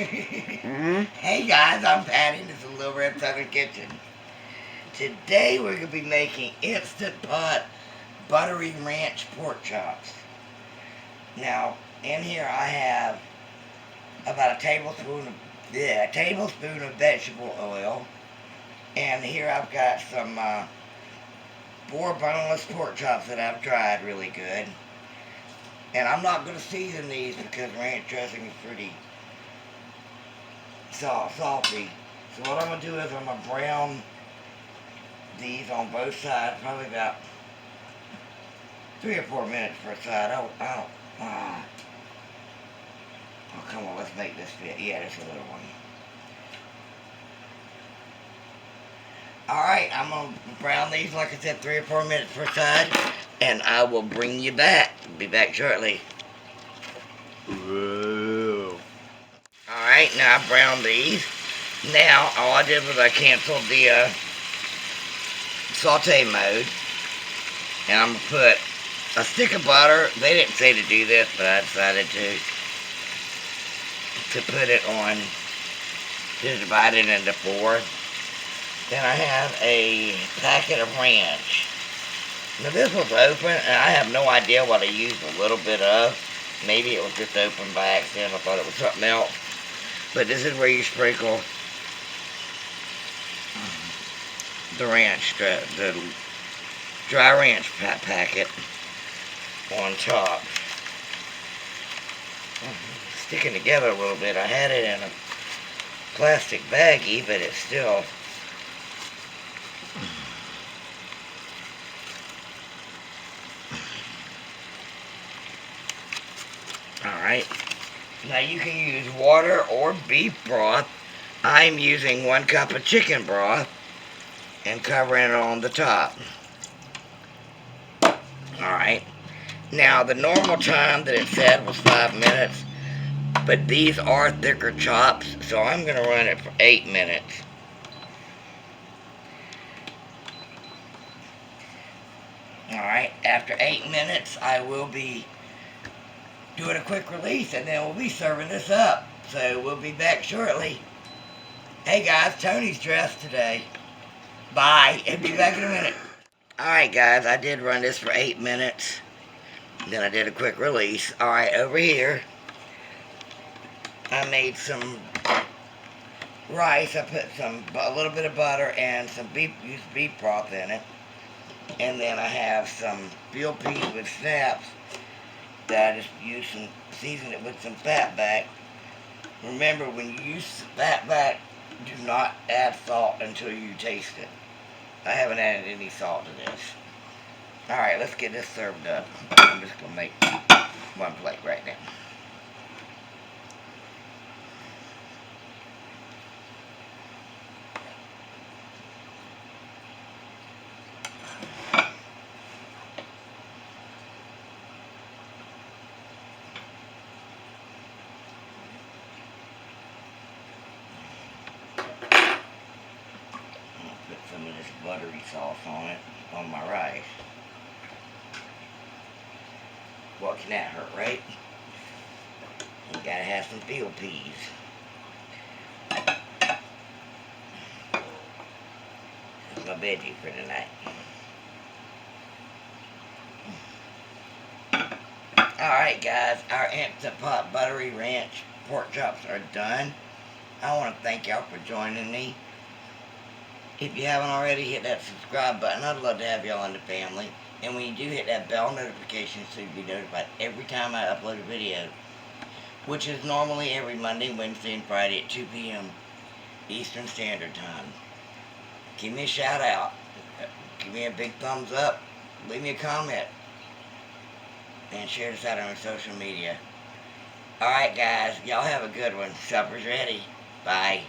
Hey guys, I'm Patty. This is Little Red Southern Kitchen. Today we're going to be making Instant Pot Buttery Ranch Pork Chops. Now, in here I have about a tablespoon of vegetable oil. And here I've got some 4 boneless pork chops that I've dried really good. And I'm not going to season these because ranch dressing is pretty salty. So what I'm going to do is I'm going to brown these on both sides, probably about 3 or 4 minutes per side. Oh, come on, let's make this fit. Yeah, that's a little one. Alright, I'm going to brown these, like I said, 3 or 4 minutes per side, and I will bring you back. Be back shortly. Whoa. Alright, now I browned these. Now, all I did was I canceled the saute mode, and I'm going to put a stick of butter. They didn't say to do this, but I decided to put it on, to divide it into 4. Then I have a packet of ranch. Now this was open, and I have no idea what I used a little bit of. Maybe it was just open by accident. I thought it was something else. But this is where you sprinkle the ranch, the dry ranch packet on top. Sticking together a little bit. I had it in a plastic baggie, but it's still... Alright, now you can use water or beef broth. I'm using 1 cup of chicken broth and covering it on the top. Alright, now the normal time that it said was 5 minutes, but these are thicker chops, so I'm going to run it for 8 minutes. Alright, after 8 minutes I will be doing a quick release, and then we'll be serving this up. So we'll be back shortly. Hey guys, Tony's dressed today. Bye, and be back in a minute. Alright guys, I did run this for 8 minutes. Then I did a quick release. Alright, over here, I made some rice. I put a little bit of butter and some beef broth in it. And then I have some veal peas with snaps that I just used some, season it with some fat back. Remember, when you use fat back, do not add salt until you taste it. I haven't added any salt to this. Alright, let's get this served up. I'm just going to make 1 plate right now. Some of this buttery sauce on it, on my rice. What can that hurt, right? You gotta have some veal peas. That's my veggie for tonight. Alright guys, our Instant Pot Buttery Ranch pork chops are done. I want to thank y'all for joining me. If you haven't already, hit that subscribe button. I'd love to have y'all in the family. And when you do, hit that bell notification so you'll be notified every time I upload a video, which is normally every Monday, Wednesday, and Friday at 2 p.m. Eastern Standard Time. Give me a shout out. Give me a big thumbs up. Leave me a comment. And share this out on social media. Alright guys, y'all have a good one. Supper's ready. Bye.